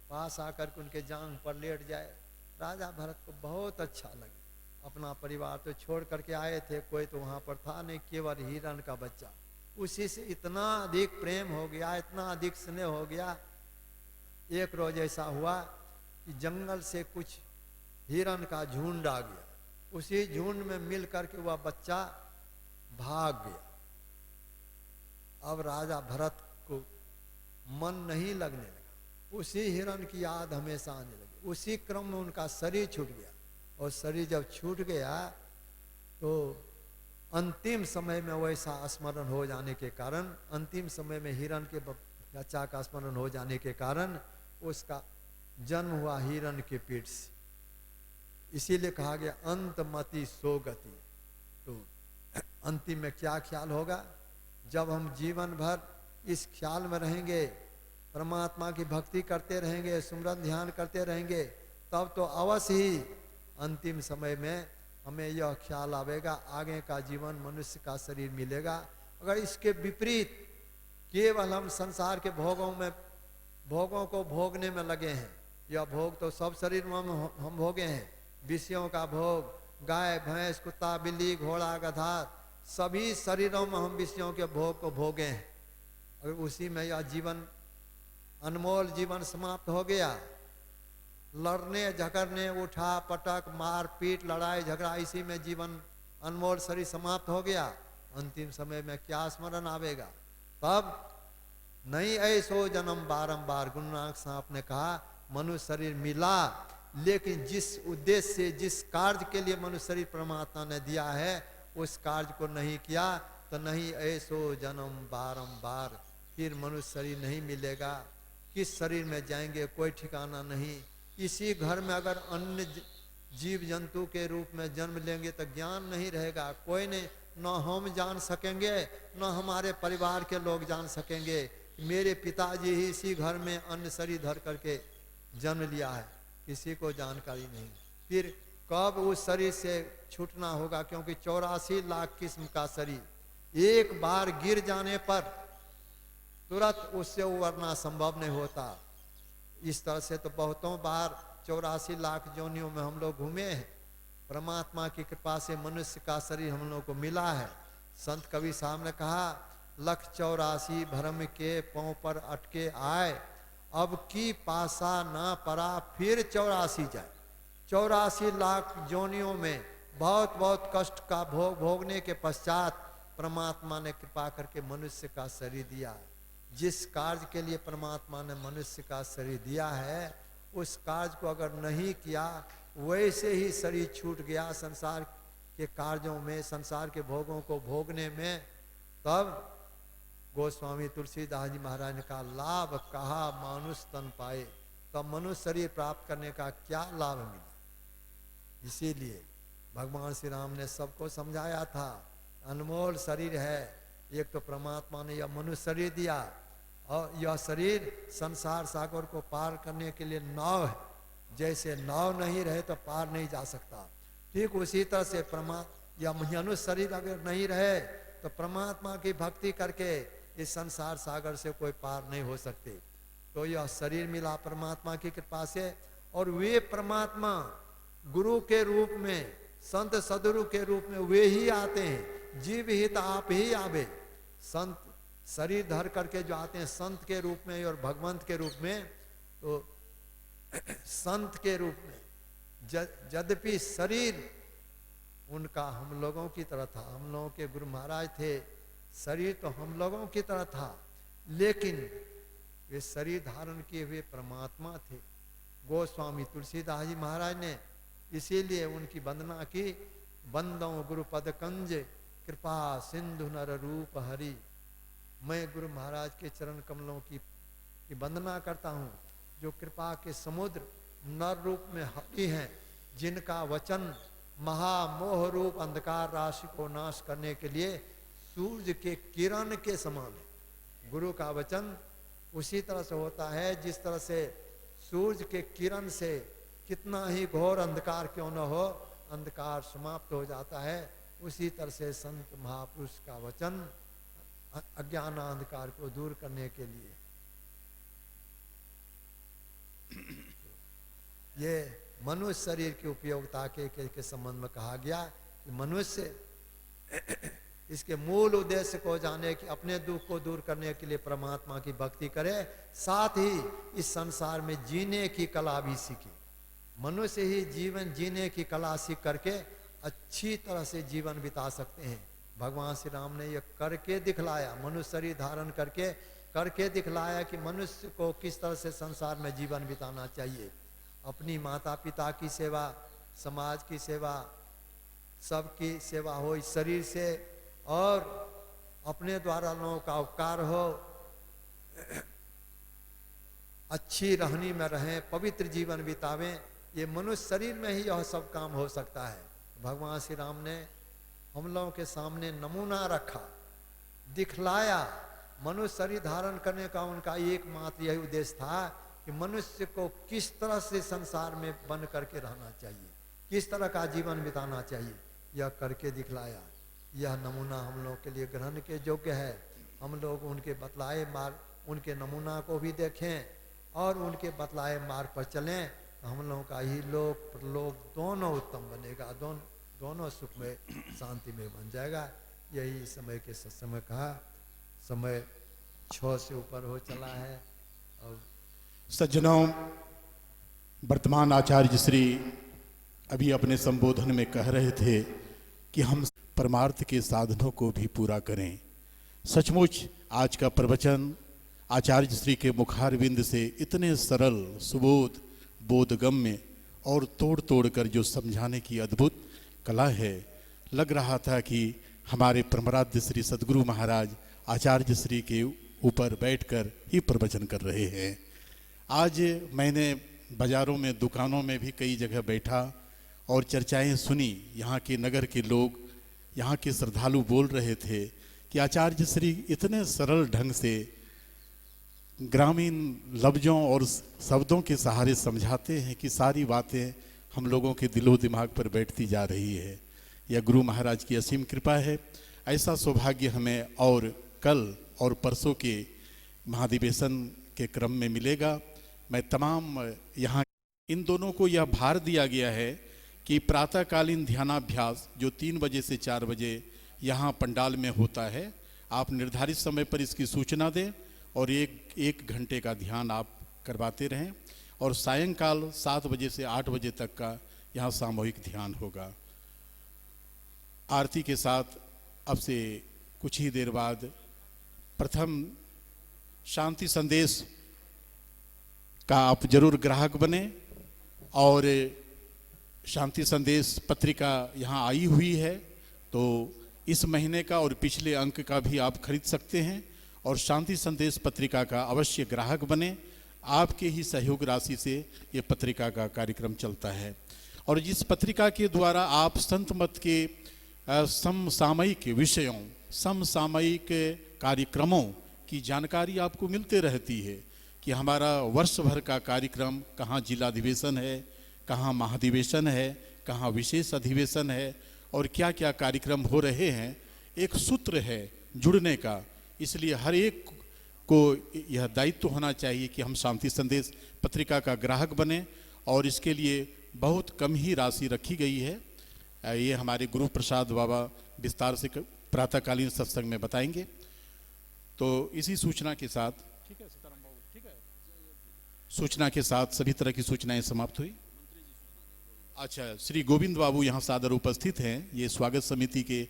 पास आकर के उनके जांघ पर लेट जाए। राजा भरत को बहुत अच्छा लगे। अपना परिवार तो छोड़ करके आए थे, कोई तो वहां पर था नहीं, केवल हिरण का बच्चा। उसी से इतना अधिक प्रेम हो गया, इतना अधिक स्नेह हो गया। एक रोज ऐसा हुआ कि जंगल से कुछ हिरण का झुंड आ गया, उसी झुंड में मिल करके वह बच्चा भाग गया। अब राजा भरत को मन नहीं लगने लगा, उसी हिरण की याद हमेशा आने लगी। उसी क्रम में उनका शरीर छूट गया, और शरीर जब छूट गया तो अंतिम समय में वैसा स्मरण हो जाने के कारण, अंतिम समय में हिरण के बच्चा का स्मरण हो जाने के कारण उसका जन्म हुआ हिरण के पेट से। इसीलिए कहा गया अंतमति सो गति। तो अंतिम में क्या ख्याल होगा? जब हम जीवन भर इस ख्याल में रहेंगे, परमात्मा की भक्ति करते रहेंगे, सुमरन ध्यान करते रहेंगे, तब तो अवश्य ही अंतिम समय में हमें यह ख्याल आवेगा, आगे का जीवन मनुष्य का शरीर मिलेगा। अगर इसके विपरीत केवल हम संसार के भोगों को भोगने में लगे हैं, यह भोग तो सब शरीर में हम भोगे हैं, विषयों का भोग, गाय भैंस कुत्ता बिल्ली घोड़ा गधा, सभी शरीरों में हम विषयों के भोग को भोगे हैं। अगर उसी में यह जीवन, अनमोल जीवन समाप्त हो गया, लड़ने झगड़ने, उठा पटक, मार पीट, लड़ाई झगड़ा, इसी में जीवन अनमोल शरीर समाप्त हो गया, अंतिम समय में क्या स्मरण आवेगा? तब नहीं ऐसो जन्म बारंबार। गुरु नानक साहब ने कहा मनुष्य शरीर मिला, लेकिन जिस उद्देश्य से, जिस कार्य के लिए मनुष्य शरीर परमात्मा ने दिया है, उस कार्य को नहीं किया तो नहीं ऐसो जन्म बारंबार, फिर मनुष्य शरीर नहीं मिलेगा। किस शरीर में जाएंगे कोई ठिकाना नहीं। इसी घर में अगर अन्य जीव जंतु के रूप में जन्म लेंगे तो ज्ञान नहीं रहेगा, कोई नहीं, न हम जान सकेंगे न हमारे परिवार के लोग जान सकेंगे मेरे पिताजी ही इसी घर में अन्य शरीर धर करके जन्म लिया है, किसी को जानकारी नहीं। फिर कब उस शरीर से छूटना होगा, क्योंकि 84 लाख किस्म का शरीर एक बार गिर जाने पर तुरंत उससे उबरना संभव नहीं होता। इस तरह से तो बहुतों बार 84 लाख योनियों में हम लोग घूमे हैं। परमात्मा की कृपा से मनुष्य का शरीर हम लोग को मिला है। संत कवि साहब ने कहा 184 भरम के पांव पर अटके आए, अब की पासा ना परा फिर 84 जाए। 84 लाख योनियों में बहुत बहुत कष्ट का भोगने के पश्चात परमात्मा ने कृपा करके मनुष्य का शरीर दिया। जिस कार्य के लिए परमात्मा ने मनुष्य का शरीर दिया है, उस कार्य को अगर नहीं किया, वैसे ही शरीर छूट गया संसार के कार्यों में, संसार के भोगों को भोगने में। तब गोस्वामी तुलसीदास जी महाराज ने कहा लाभ कहा मानुष तन पाए, तब मनुष्य शरीर प्राप्त करने का क्या लाभ मिला। इसीलिए भगवान श्री राम ने सबको समझाया था, अनमोल शरीर है, एक तो परमात्मा ने यह मनुष्य शरीर दिया, और यह शरीर संसार सागर को पार करने के लिए नाव है। जैसे नाव नहीं रहे तो पार नहीं जा सकता, ठीक उसी तरह से यह मनुष्य शरीर अगर नहीं रहे तो परमात्मा की भक्ति करके इस संसार सागर से कोई पार नहीं हो सकते। तो यह शरीर मिला परमात्मा की कृपा से, और वे परमात्मा गुरु के रूप में, संत सदगुरु के रूप में वे ही आते हैं। जीव हित आप ही आवे, संत शरीर धर करके जो आते हैं संत के रूप में और भगवंत के रूप में, तो संत के रूप में, यद्यपि शरीर उनका हम लोगों की तरह था, हम लोगों के गुरु महाराज थे, शरीर तो हम लोगों की तरह था, लेकिन वे शरीर धारण किए हुए परमात्मा थे। गोस्वामी तुलसीदास जी महाराज ने इसीलिए उनकी वंदना की, वंदो गुरुपद कंज कृपा सिंधु नर रूप हरि। मैं गुरु महाराज के चरण कमलों की वंदना करता हूँ, जो कृपा के समुद्र नर रूप में हरि हैं, जिनका वचन महामोह रूप अंधकार राशि को नाश करने के लिए सूर्य के किरण के समान है। गुरु का वचन उसी तरह से होता है जिस तरह से सूर्य के किरण से कितना ही घोर अंधकार क्यों न हो, अंधकार समाप्त हो जाता है। उसी तरह से संत महापुरुष का वचन अज्ञान अंधकार को दूर करने के लिए ये मनुष्य शरीर की उपयोगिता के संबंध में कहा गया कि मनुष्य इसके मूल उद्देश्य को जाने कि अपने दुख को दूर करने के लिए परमात्मा की भक्ति करे, साथ ही इस संसार में जीने की कला भी सीखे। मनुष्य ही जीवन जीने की कला सीख करके अच्छी तरह से जीवन बिता सकते हैं। भगवान श्री राम ने यह करके दिखलाया, मनुष्य शरीर धारण करके दिखलाया कि मनुष्य को किस तरह से संसार में जीवन बिताना चाहिए। अपनी माता पिता की सेवा, समाज की सेवा, सबकी सेवा हो इस शरीर से, और अपने द्वारा लोगों का उपकार हो, अच्छी रहनी में रहें, पवित्र जीवन बितावें। ये मनुष्य शरीर में ही यह सब काम हो सकता है। भगवान श्री राम ने हम लोगों के सामने नमूना रखा, दिखलाया। मनुष्य शरीर धारण करने का उनका एकमात्र यही उद्देश्य था कि मनुष्य को किस तरह से संसार में बन करके रहना चाहिए, किस तरह का जीवन बिताना चाहिए, यह करके दिखलाया। यह नमूना हम लोग के लिए ग्रहण के योग्य है। हम लोग उनके बतलाए मार्ग, उनके नमूना को भी देखें और उनके बतलाए मार्ग पर चलें, तो हम लोगों का ही लोक परलोक दोनों उत्तम बनेगा, दोनों सुख में शांति में बन जाएगा। यही समय के सत्संग कहा। समय 6 से ऊपर हो चला है। और सज्जनों, वर्तमान आचार्य श्री अभी अपने संबोधन में कह रहे थे कि हम परमार्थ के साधनों को भी पूरा करें। सचमुच आज का प्रवचन आचार्य श्री के मुखारविंद से इतने सरल, सुबोध, बोधगम्य और तोड़ कर जो समझाने की अद्भुत कला है, लग रहा था कि हमारे परमाराध्य श्री सद्गुरु महाराज आचार्य श्री के ऊपर बैठकर ही प्रवचन कर रहे हैं। आज मैंने बाज़ारों में, दुकानों में भी कई जगह बैठा और चर्चाएं सुनी। यहाँ के नगर के लोग, यहाँ के श्रद्धालु बोल रहे थे कि आचार्य श्री इतने सरल ढंग से ग्रामीण लफ्ज़ों और शब्दों के सहारे समझाते हैं कि सारी बातें हम लोगों के दिलो दिमाग पर बैठती जा रही है। यह गुरु महाराज की असीम कृपा है। ऐसा सौभाग्य हमें और कल और परसों के महाधिवेशन के क्रम में मिलेगा। मैं तमाम यहाँ इन दोनों को यह भार दिया गया है कि प्रातःकालीन ध्यानाभ्यास जो 3 बजे से 4 बजे यहाँ पंडाल में होता है, आप निर्धारित समय पर इसकी सूचना दें और एक घंटे का ध्यान आप करवाते रहें। और सायंकाल 7 बजे से 8 बजे तक का यहाँ सामूहिक ध्यान होगा। आरती के साथ अब से कुछ ही देर बाद प्रथम शांति संदेश का आप जरूर ग्राहक बने और शांति संदेश पत्रिका यहाँ आई हुई है, तो इस महीने का और पिछले अंक का भी आप खरीद सकते हैं और शांति संदेश पत्रिका का अवश्य ग्राहक बने। आपके ही सहयोग राशि से ये पत्रिका का कार्यक्रम चलता है और जिस पत्रिका के द्वारा आप संत मत के समसामयिक विषयों, समसामयिक कार्यक्रमों की जानकारी आपको मिलते रहती है कि हमारा वर्ष भर का कार्यक्रम, कहाँ जिला अधिवेशन है, कहाँ महाधिवेशन है, कहाँ विशेष अधिवेशन है और क्या क्या कार्यक्रम हो रहे हैं। एक सूत्र है जुड़ने का, इसलिए हर एक को यह दायित्व होना चाहिए कि हम शांति संदेश पत्रिका का ग्राहक बने और इसके लिए बहुत कम ही राशि रखी गई है। ये हमारे गुरु प्रसाद बाबा विस्तार से प्रातःकालीन सत्संग में बताएंगे। तो इसी सूचना के साथ, ठीक है सीताराम बाबू, ठीक है, सूचना के साथ सभी तरह की सूचनाएं समाप्त हुई। अच्छा, श्री गोविंद बाबू यहाँ सादर उपस्थित हैं। ये स्वागत समिति के